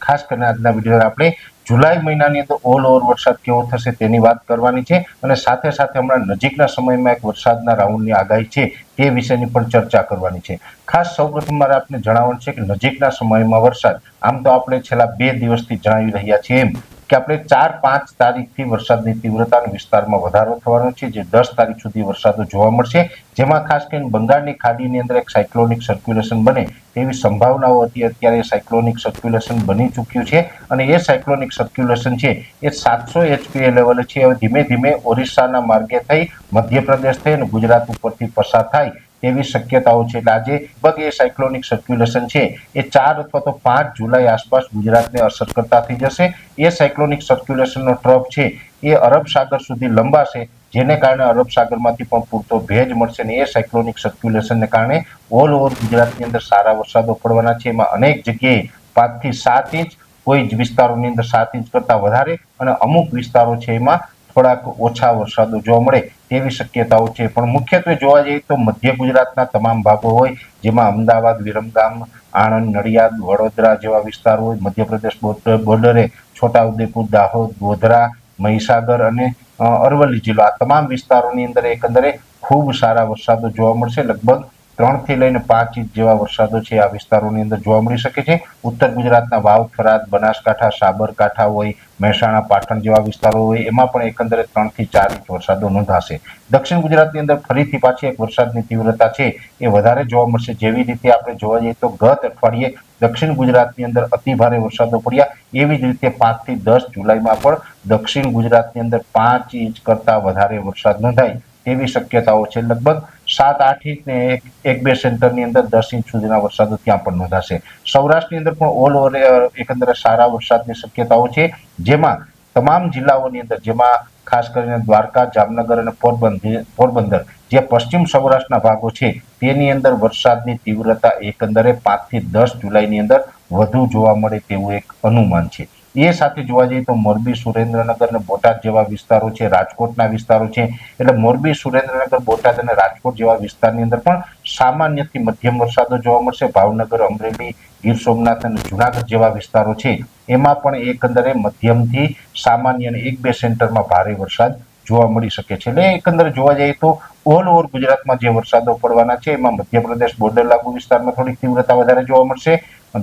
ખાસ કરીને આજના વિડીયોમાં આપણે જુલાઈ મહિનાની અંદર ઓલ ઓવર વરસાદ કેવો થશે તેની વાત કરવાની છે અને સાથે સાથે હમણાં નજીકના સમયમાં એક વરસાદના રાઉન્ડની આગાહી છે તે વિશેની પણ ચર્ચા કરવાની છે। ખાસ સૌપ્રથમ મારે આપને જણાવવાનું છે કે નજીકના સમયમાં વરસાદ આમ તો આપણે છેલ્લા 2 દિવસથી જણાવી રહ્યા છીએ એમ કે આપણે 4-5 તારીખથી વરસાદની તીવ્રતા અને વિસ્તારમાં વધારો થવાનો છે, જે 10 તારીખ સુધી વરસાદ જોવા મળશે, જેમાં ખાસ કરીને બંગાળની ખાડીની અંદર એક સાયક્લોનિક સર્ક્યુલેશન બને તેવી સંભાવનાઓ હતી। અત્યારે સાયક્લોનિક સર્ક્યુલેશન બની ચૂક્યું છે અને એ સાયક્લોનિક સર્ક્યુલેશન છે એ 700 HPA લેવલે છે। હવે ધીમે ધીમે ઓરિસ્સાના માર્ગે થઈ મધ્યપ્રદેશ થઈ અને ગુજરાત ઉપરથી પસાર થાય તેવી શક્યતાઓ છે। એટલે આજે લગભગ એ સાયક્લોનિક સર્ક્યુલેશન છે એ 4 અથવા તો 5 જુલાઈ આસપાસ ગુજરાતને અસર કરતા થઈ જશે। એ સાયક્લોનિક સર્ક્યુલેશનનો ટ્રફ છે એ અરબ સાગર સુધી લંબાશે, જેને કારણે અરબ સાગરમાંથી પણ પૂરતો ભેજ મળશે અને એ સાયક્લોનિક સર્ક્યુલેશનને કારણે ઓલ ઓવર ગુજરાતની અંદર સારા વરસાદો પડવાના છે। એમાં અનેક જગ્યાએ 5 થી 7 ઇંચ, કોઈ જ વિસ્તારોની અંદર 7 ઇંચ કરતાં વધારે અને અમુક વિસ્તારો છે એમાં થોડાક ઓછા વરસાદો જોવા મળે તેવી શક્યતાઓ છે। પણ મુખ્યત્વે જોવા જઈએ તો મધ્ય ગુજરાતના તમામ ભાગો હોય, જેમાં અમદાવાદ, વિરમગામ, આણંદ, નડિયાદ, વડોદરા જેવા વિસ્તારો હોય, મધ્યપ્રદેશ બોર્ડરે છોટાઉદેપુર, દાહોદ, ગોધરા, મહીસાગર અને અરવલ્લી જિલ્લો, આ તમામ વિસ્તારોની અંદર એકંદરે ખૂબ સારા વરસાદો જોવા મળશે। લગભગ 3 થી લઈને 5 ઇંચ જેવા વરસાદો છે આ વિસ્તારોની અંદર જોવા મળી શકે છે। ઉત્તર ગુજરાતના વાવ, થરાદ, બનાસકાંઠા, સાબરકાંઠા હોય, મહેસાણા, પાટણ જેવા વિસ્તારો હોય, એમાં પણ એકંદરે 3 થી 4 ઇંચ વરસાદો નોંધાશે। દક્ષિણ ગુજરાતની અંદર ફરીથી પાછી એક વરસાદની તીવ્રતા છે એ વધારે જોવા મળશે। જેવી રીતે આપણે જોવા જઈએ તો ગત અઠવાડિયે દક્ષિણ ગુજરાતની અંદર અતિ ભારે વરસાદો પડ્યા, એવી જ રીતે 5 થી 10 જુલાઈમાં પણ દક્ષિણ ગુજરાતની અંદર 5 ઇંચ કરતાં વધારે વરસાદ નોંધાય તેવી શક્યતાઓ છે। લગભગ 7-8 ઇંચ ને એક બે સેન્ટરની અંદર 10 ઇંચ સુધીના વરસાદો ત્યાં પણ નોંધાશે। સૌરાષ્ટ્રની અંદર પણ ઓલ ઓવર એકંદરે સારા વરસાદની શક્યતાઓ છે, જેમાં તમામ જિલ્લાઓની અંદર, જેમાં ખાસ કરીને દ્વારકા, જામનગર અને પોરબંદર જે પશ્ચિમ સૌરાષ્ટ્રના ભાગો છે તેની અંદર વરસાદની તીવ્રતા એકંદરે 5 થી 10 જુલાઈની અંદર વધુ જોવા મળે તેવું એક અનુમાન છે। એ સાથે જોવા જઈએ તો મોરબી, સુરેન્દ્રનગર અને બોટાદ જેવા વિસ્તારો છે, રાજકોટના વિસ્તારો છે, એટલે મોરબી, સુરેન્દ્રનગર, બોટાદ અને રાજકોટ જેવા વિસ્તારની અંદર પણ સામાન્યથી મધ્યમ વરસાદો જોવા મળશે। ભાવનગર, અમરેલી, ગીર સોમનાથ અને જુનાગઢ જેવા વિસ્તારો છે એમાં પણ એકંદરે મધ્યમથી સામાન્ય અને 1-2 સેન્ટરમાં ભારે વરસાદ જોવા મળી શકે છે। એટલે એકંદરે જોવા જઈએ તો ઓલ ઓવર ગુજરાતમાં જે વરસાદો પડવાના છે એમાં મધ્યપ્રદેશ બોર્ડર લાગુ વિસ્તારમાં થોડીક તીવ્રતા વધારે જોવા મળશે,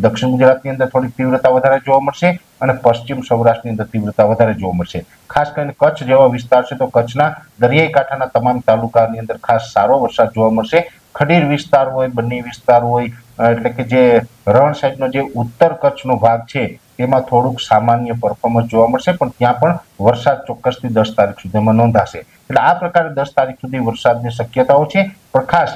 દક્ષિણ ગુજરાતની અંદર થોડીક તીવ્રતા વધારે જોવા મળશે અને પશ્ચિમ સૌરાષ્ટ્રની અંદર તીવ્રતા વધારે જોવા મળશે। ખાસ કરીને કચ્છ જેવા વિસ્તાર છે તો કચ્છના દરિયાઈ કાંઠાના તમામ તાલુકાની અંદર ખાસ સારો વરસાદ જોવા મળશે। ખડીર વિસ્તાર હોય, બન્ની વિસ્તાર હોય, એટલે કે જે રણ સાઈડનો જે ઉત્તર કચ્છનો ભાગ છે તેમાં થોડુંક સામાન્ય પરફોર્મન્સ જોવા મળશે, પણ ત્યાં પણ વરસાદ ચોક્કસથી 10 તારીખ સુધીમાં નોંધાશે। એટલે આ પ્રકારે 10 તારીખ સુધી વરસાદની શક્યતાઓ છે। પણ ખાસ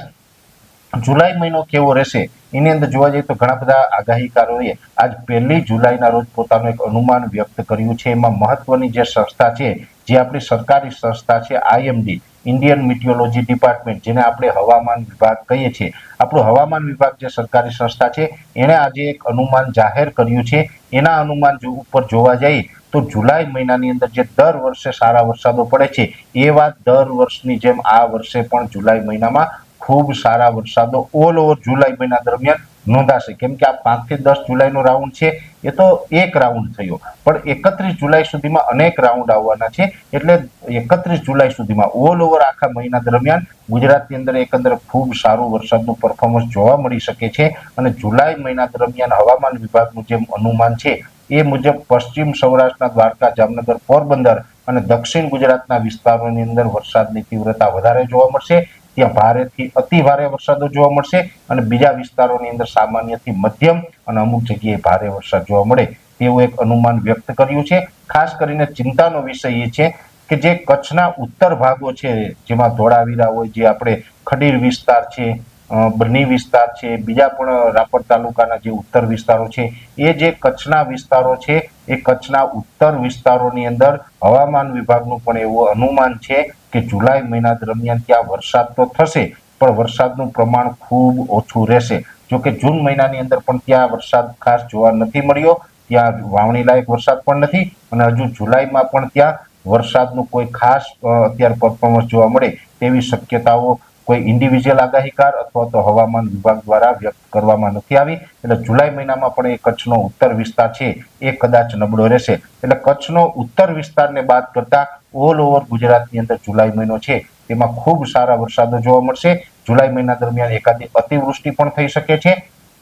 જુલાઈ મહિનો કેવો રહેશે એની અંદર જોવા જઈએ તો ઘણા બધા આગાહીકારોએ આજ 1 જુલાઈના રોજ પોતાનું એક અનુમાન વ્યક્ત કર્યું છે। એમાં મહત્વની જે સંસ્થા છે, જે આપણી સરકારી સંસ્થા છે IMD, ઇન્ડિયન મિટિયોલોજી ડિપાર્ટમેન્ટ, જેને આપણે હવામાન વિભાગ કહીએ છીએ, આપણું હવામાન વિભાગ જે સરકારી સંસ્થા છે એણે આજે એક અનુમાન જાહેર કર્યું છે। એના અનુમાન ઉપર જોવા જઈએ તો જુલાઈ મહિનાની અંદર જે દર વર્ષે સારા વરસાદો પડે છે એ વાત દર વર્ષની જેમ આ વર્ષે પણ જુલાઈ મહિનામાં ખૂબ સારા વરસાદો ઓલ ઓવર જુલાઈ મહિના દરમિયાન નોંધાશે। કેમ કે આ 5 થી 10 જુલાઈનો રાઉન્ડ છે એ તો એક રાઉન્ડ થયો, પણ 31 જુલાઈ સુધીમાં અનેક રાઉન્ડ આવવાના છે। એટલે 31 જુલાઈ સુધીમાં ઓલ ઓવર આખા મહિના દરમિયાન ગુજરાતની અંદર એકંદરે ખૂબ સારું વરસાદનું પરફોર્મન્સ જોવા મળી શકે છે અને જુલાઈ મહિના દરમિયાન હવામાન વિભાગનું જે અનુમાન છે એ મુજબ પશ્ચિમ સૌરાષ્ટ્રના દ્વારકા, જામનગર, પોરબંદર અને દક્ષિણ ગુજરાતના વિસ્તારોની અંદર વરસાદની તીવ્રતા વધારે જોવા મળશે। ત્યાં ભારેથી અતિ ભારે વરસાદો જોવા મળશે અને બીજા વિસ્તારોની અંદર સામાન્યથી મધ્યમ અને અમુક જગ્યાએ ભારે વરસાદ જોવા મળે તેવું એક અનુમાન વ્યક્ત કર્યું છે। ખાસ કરીને ચિંતાનો વિષય એ છે કે જે કચ્છના ઉત્તર ભાગો છે, જેમાં ધોળાવીરા હોય, જે આપણે ખડીર વિસ્તાર છે, બન્ની વિસ્તાર છે, બીજા પણ રાપર તાલુકાના જે ઉત્તર વિસ્તારો છે, એ જે કચ્છના વિસ્તારો છે એ કચ્છના ઉત્તર વિસ્તારોની અંદર હવામાન વિભાગનું પણ એવું અનુમાન છે કે જુલાઈ મહિના દરમિયાન ત્યાં વરસાદ તો થશે પણ વરસાદનું પ્રમાણ ખૂબ ઓછું રહેશે। જોકે જૂન મહિનાની અંદર પણ ત્યાં વરસાદ ખાસ જોવા નથી મળ્યો, ત્યાં વાવણી લાયક વરસાદ પણ નથી અને હજુ જુલાઈમાં પણ ત્યાં વરસાદનું કોઈ ખાસ અત્યારે પરફોર્મન્સ જોવા મળે તેવી શક્યતાઓ કોઈ ઇન્ડિવિજ્યુઅલ આગાહીકાર અથવા તો હવામાન વિભાગ દ્વારા વ્યક્ત કરવામાં નથી આવી. એટલે જુલાઈ મહિનામાં પણ એ કચ્છનો ઉત્તર વિસ્તાર છે એ કદાચ નબળો રહેશે. એટલે કચ્છનો ઉત્તર વિસ્તારને બાદ કરતા ઓલ ઓવર ગુજરાતની અંદર જુલાઈ મહિનો છે તેમાં ખૂબ સારા વરસાદો જોવા મળશે. જુલાઈ મહિના દરમિયાન એકાદી અતિવૃષ્ટિ પણ થઈ શકે છે.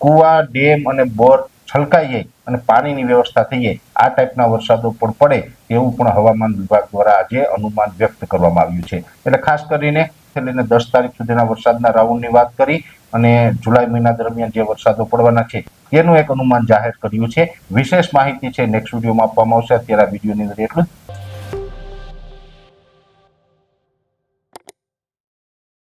કુવા, ડેમ અને બોર છલકાઈ જાય અને પાણીની વ્યવસ્થા થઈ જાય આ ટાઈપના વરસાદો પણ પડે તેવું પણ હવામાન વિભાગ દ્વારા આજે અનુમાન વ્યક્ત કરવામાં આવ્યું છે. એટલે ખાસ કરીને 10 તારીખ સુધીના વરસાદના રાઉન્ડની વાત કરી અને જુલાઈ મહિના દરમિયાન જે વરસાદો પડવાના છે તેનું એક અનુમાન જાહેર કર્યું છે. વિશેષ માહિતી છે નેક્સ્ટ વિડીયોમાં આપવામાં આવશે. અત્યારે આ વિડીયોની અંદર એટલું જ.